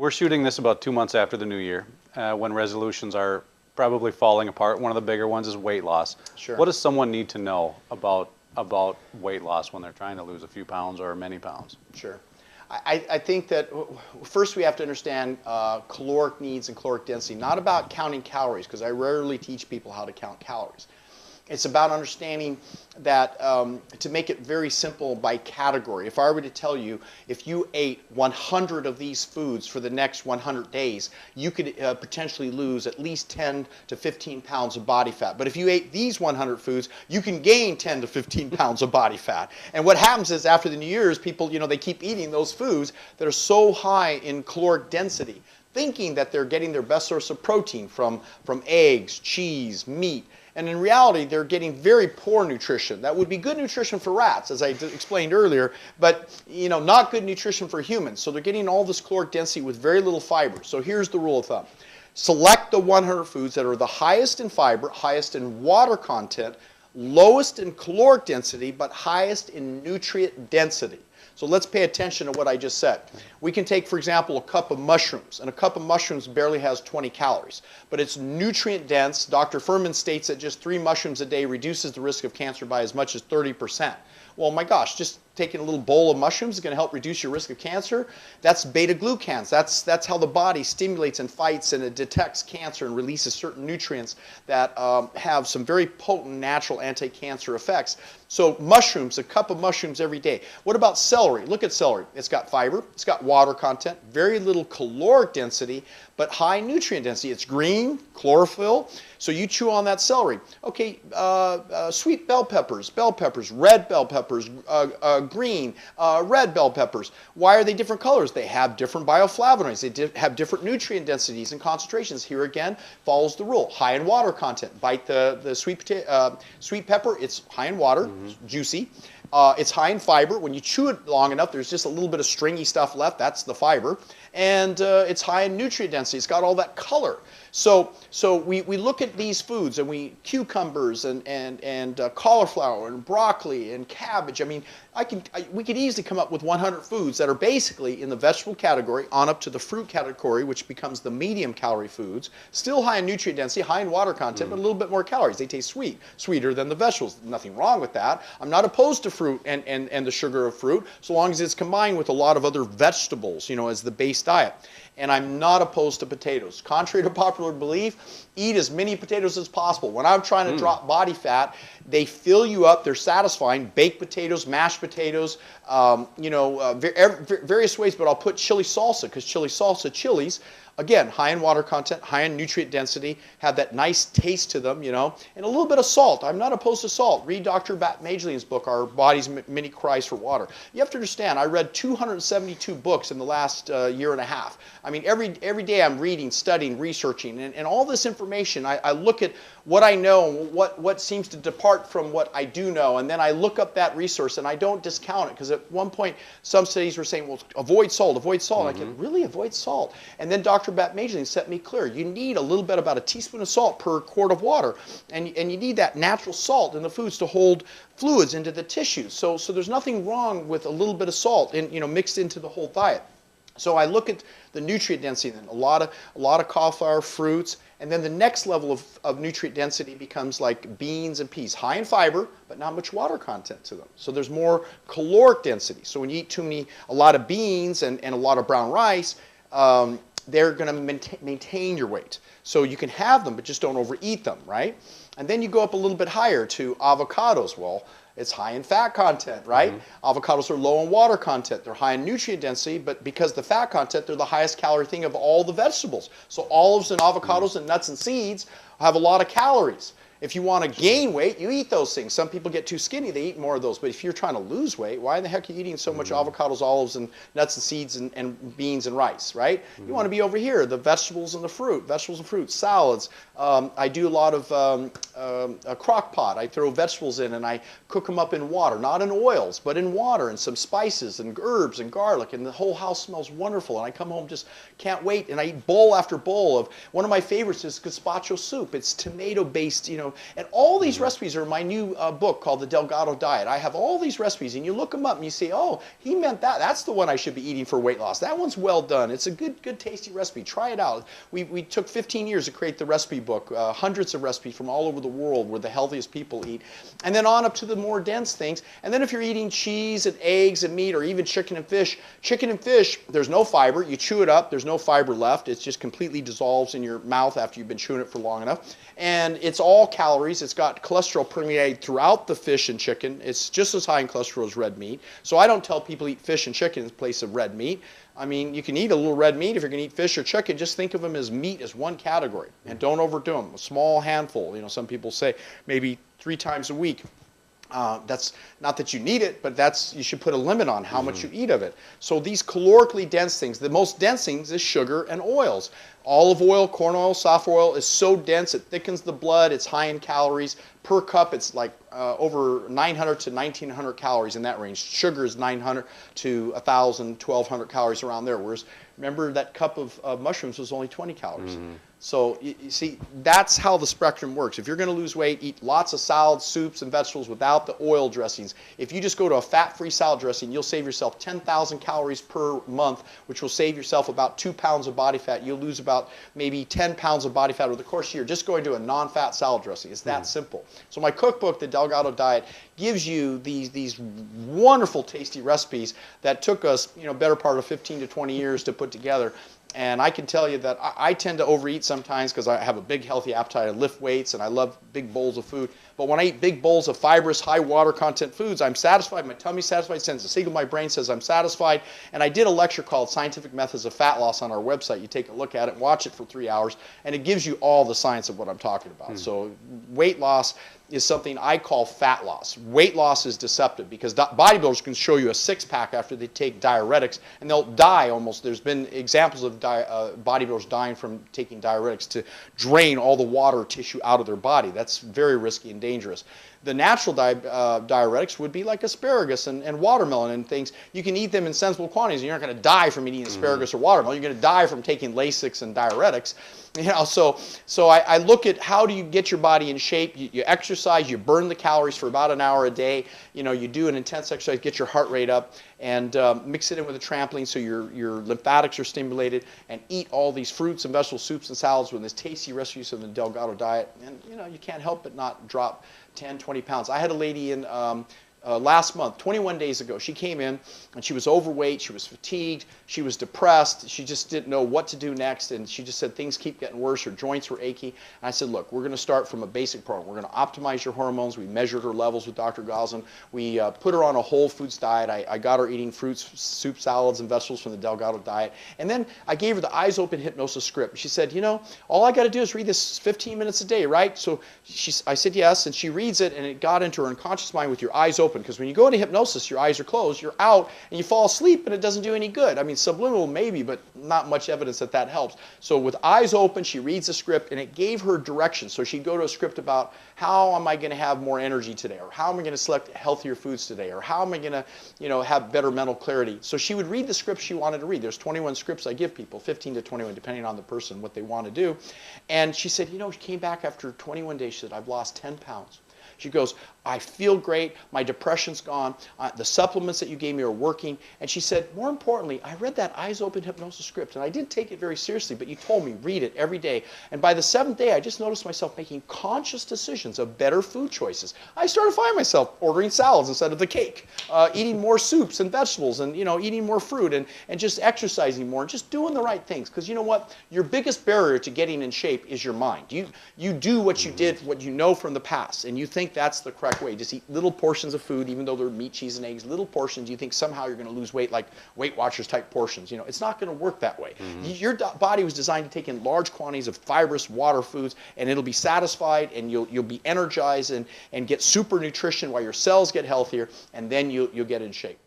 We're shooting this about 2 months after the new year, when resolutions are probably falling apart. One of the bigger ones is weight loss. Sure. What does someone need to know about weight loss when they're trying to lose a few pounds or many pounds? Sure. I think that first we have to understand caloric needs and caloric density, not about counting calories, because I rarely teach people how to count calories. It's about understanding that to make it very simple by category. If I were to tell you, if you ate 100 of these foods for the next 100 days, you could potentially lose at least 10 to 15 pounds of body fat. But if you ate these 100 foods, you can gain 10 to 15 pounds of body fat. And what happens is after the New Year's, people, they keep eating those foods that are so high in caloric density, thinking that they're getting their best source of protein from eggs, cheese, meat. And in reality, they're getting very poor nutrition. That would be good nutrition for rats, as I explained earlier, but not good nutrition for humans. So they're getting all this caloric density with very little fiber. So here's the rule of thumb. Select the 100 foods that are the highest in fiber, highest in water content, lowest in caloric density, but highest in nutrient density. So let's pay attention to what I just said. We can take, for example, a cup of mushrooms, and a cup of mushrooms barely has 20 calories, but it's nutrient dense. Dr. Furman states that just 3 mushrooms a day reduces the risk of cancer by as much as 30%. Well, my gosh, just taking a little bowl of mushrooms is going to help reduce your risk of cancer. That's beta-glucans. That's how the body stimulates and fights and it detects cancer and releases certain nutrients that have some very potent natural anti-cancer effects. So mushrooms, a cup of mushrooms every day. What about celery? Look at celery. It's got fiber, it's got water content, very little caloric density, but high nutrient density. It's green, chlorophyll, so you chew on that celery. Okay, sweet bell peppers, red bell peppers, green, red bell peppers. Why are they different colors? They have different bioflavonoids. They have different nutrient densities and concentrations. Here again, follows the rule. High in water content. Bite the sweet pepper, it's high in water, juicy. It's high in fiber. When you chew it long enough, there's just a little bit of stringy stuff left. That's the fiber. And it's high in nutrient density. It's got all that color. So we look at these foods, and cucumbers and cauliflower and broccoli and cabbage. I mean, we could easily come up with 100 foods that are basically in the vegetable category on up to the fruit category, which becomes the medium calorie foods. Still high in nutrient density, high in water content, but a little bit more calories. They taste sweet, sweeter than the vegetables. Nothing wrong with that. I'm not opposed to fruit and the sugar of fruit, so long as it's combined with a lot of other vegetables, as the base diet. And I'm not opposed to potatoes. Contrary to popular belief, eat as many potatoes as possible. When I'm trying to drop body fat, they fill you up, they're satisfying. Baked potatoes, mashed potatoes, various ways, but I'll put chili salsa, because chilies, again, high in water content, high in nutrient density, have that nice taste to them, and a little bit of salt. I'm not opposed to salt. Read Dr. Bat Majlin's book, Our Body's Many Cries for Water. You have to understand, I read 272 books in the last year and a half. I mean, every day I'm reading, studying, researching, and all this information, I look at what I know, what seems to depart from what I do know, and then I look up that resource, and I don't discount it, because at one point, some studies were saying, well, avoid salt, avoid salt. I can really avoid salt. And then Dr. Bat Majlin set me clear. You need a little bit, about a teaspoon of salt per quart of water, and you need that natural salt in the foods to hold fluids into the tissues. So there's nothing wrong with a little bit of salt mixed into the whole diet. So I look at the nutrient density, then a lot of cauliflower, fruits, and then the next level of nutrient density becomes like beans and peas, high in fiber, but not much water content to them. So there's more caloric density. So when you eat a lot of beans and a lot of brown rice, they're going to maintain your weight. So you can have them, but just don't overeat them, right? And then you go up a little bit higher to avocados. Well, it's high in fat content, right? Avocados are low in water content. They're high in nutrient density, but because the fat content, they're the highest calorie thing of all the vegetables. So olives and avocados and nuts and seeds have a lot of calories. If you want to gain weight, you eat those things. Some people get too skinny, they eat more of those. But if you're trying to lose weight, why in the heck are you eating so much avocados, olives, and nuts and seeds and beans and rice, right? You want to be over here, the vegetables and the fruit, salads. I do a lot of crock pot. I throw vegetables in and I cook them up in water, not in oils, but in water, and some spices and herbs and garlic, and the whole house smells wonderful. And I come home, just can't wait, and I eat bowl after bowl of, one of my favorites is gazpacho soup. It's tomato-based, And all these recipes are in my new book called The Delgado Diet. I have all these recipes, and you look them up and you say, oh, he meant that. That's the one I should be eating for weight loss. That one's well done. It's a good, tasty recipe. Try it out. We took 15 years to create the recipe book, hundreds of recipes from all over the world where the healthiest people eat, and then on up to the more dense things. And then if you're eating cheese and eggs and meat, or even chicken and fish, there's no fiber. You chew it up, there's no fiber left. It just completely dissolves in your mouth after you've been chewing it for long enough. And it's all calories. It's got cholesterol permeated throughout the fish and chicken. It's just as high in cholesterol as red meat. So I don't tell people eat fish and chicken in place of red meat. I mean, you can eat a little red meat if you're going to eat fish or chicken. Just think of them as meat as one category, and don't overdo them. A small handful. You know, some people say maybe 3 times a week. That's not that you need it, but you should put a limit on how much you eat of it. So these calorically dense things, the most dense things is sugar and oils. Olive oil, corn oil, soft oil is so dense it thickens the blood. It's high in calories. Per cup, it's like over 900 to 1900 calories, in that range. Sugar is 900 to 1000, 1200 calories, around there. Whereas, remember, that cup of mushrooms was only 20 calories. So you see, that's how the spectrum works. If you're going to lose weight, eat lots of salads, soups, and vegetables without the oil dressings. If you just go to a fat-free salad dressing, you'll save yourself 10,000 calories per month, which will save yourself about 2 pounds of body fat. You'll lose about maybe 10 pounds of body fat over the course of a year just going to a non-fat salad dressing. It's that simple. So my cookbook, The Delgado Diet, gives you these wonderful, tasty recipes that took us, better part of 15 to 20 years to put together. And I can tell you that I tend to overeat sometimes because I have a big, healthy appetite. I lift weights and I love big bowls of food. But when I eat big bowls of fibrous, high water content foods, I'm satisfied. My tummy's satisfied. Sends a signal to my brain, says I'm satisfied. And I did a lecture called Scientific Methods of Fat Loss on our website. You take a look at it, watch it for 3 hours, and it gives you all the science of what I'm talking about. So weight loss is something I call fat loss. Weight loss is deceptive because bodybuilders can show you a six-pack after they take diuretics, and they'll die almost. There's been examples of bodybuilders dying from taking diuretics to drain all the water tissue out of their body. That's very risky and dangerous. The natural diuretics would be like asparagus and watermelon and things. You can eat them in sensible quantities, and you're not going to die from eating asparagus or watermelon. You're going to die from taking Lasix and diuretics. So I look at how do you get your body in shape. You exercise, you burn the calories for about an hour a day. You do an intense exercise, get your heart rate up, and mix it in with a trampoline so your lymphatics are stimulated, and eat all these fruits and vegetables, soups and salads with this tasty recipes of the Delgado Diet. And you can't help but not drop 10, 20 pounds. I had a lady in last month, 21 days ago. She came in and she was overweight, she was fatigued, she was depressed, she just didn't know what to do next, and she just said things keep getting worse, her joints were achy. And I said, look, we're going to start from a basic program. We're going to optimize your hormones. We measured her levels with Dr. Goslin. We put her on a whole foods diet. I got her eating fruits, soup, salads, and vegetables from the Delgado Diet. And then I gave her the eyes open hypnosis script. She said, all I got to do is read this 15 minutes a day, right? So I said yes, and she reads it, and it got into her unconscious mind with your eyes open, because when you go into hypnosis, your eyes are closed, you're out, and you fall asleep, and it doesn't do any good. I mean, subliminal maybe, but not much evidence that helps. So with eyes open, she reads the script, and it gave her direction. So she'd go to a script about how am I going to have more energy today, or how am I going to select healthier foods today, or how am I going to have better mental clarity. So she would read the scripts she wanted to read. There's 21 scripts I give people, 15 to 21, depending on the person, what they want to do. And she said, she came back after 21 days. She said, I've lost 10 pounds. She goes, I feel great, my depression's gone, the supplements that you gave me are working. And she said, more importantly, I read that eyes open hypnosis script, and I didn't take it very seriously, but you told me, read it every day. And by the 7th day, I just noticed myself making conscious decisions of better food choices. I started finding myself ordering salads instead of the cake, eating more soups and vegetables, and eating more fruit, and just exercising more, and just doing the right things. Because you know what? Your biggest barrier to getting in shape is your mind. You do what you did, what you know from the past, and you think that's the correct way. Just eat little portions of food, even though they're meat, cheese, and eggs, little portions. You think somehow you're going to lose weight like Weight Watchers type portions. It's not going to work that way. Your body was designed to take in large quantities of fibrous water foods, and it'll be satisfied, and you'll be energized and get super nutrition while your cells get healthier, and then you'll get in shape.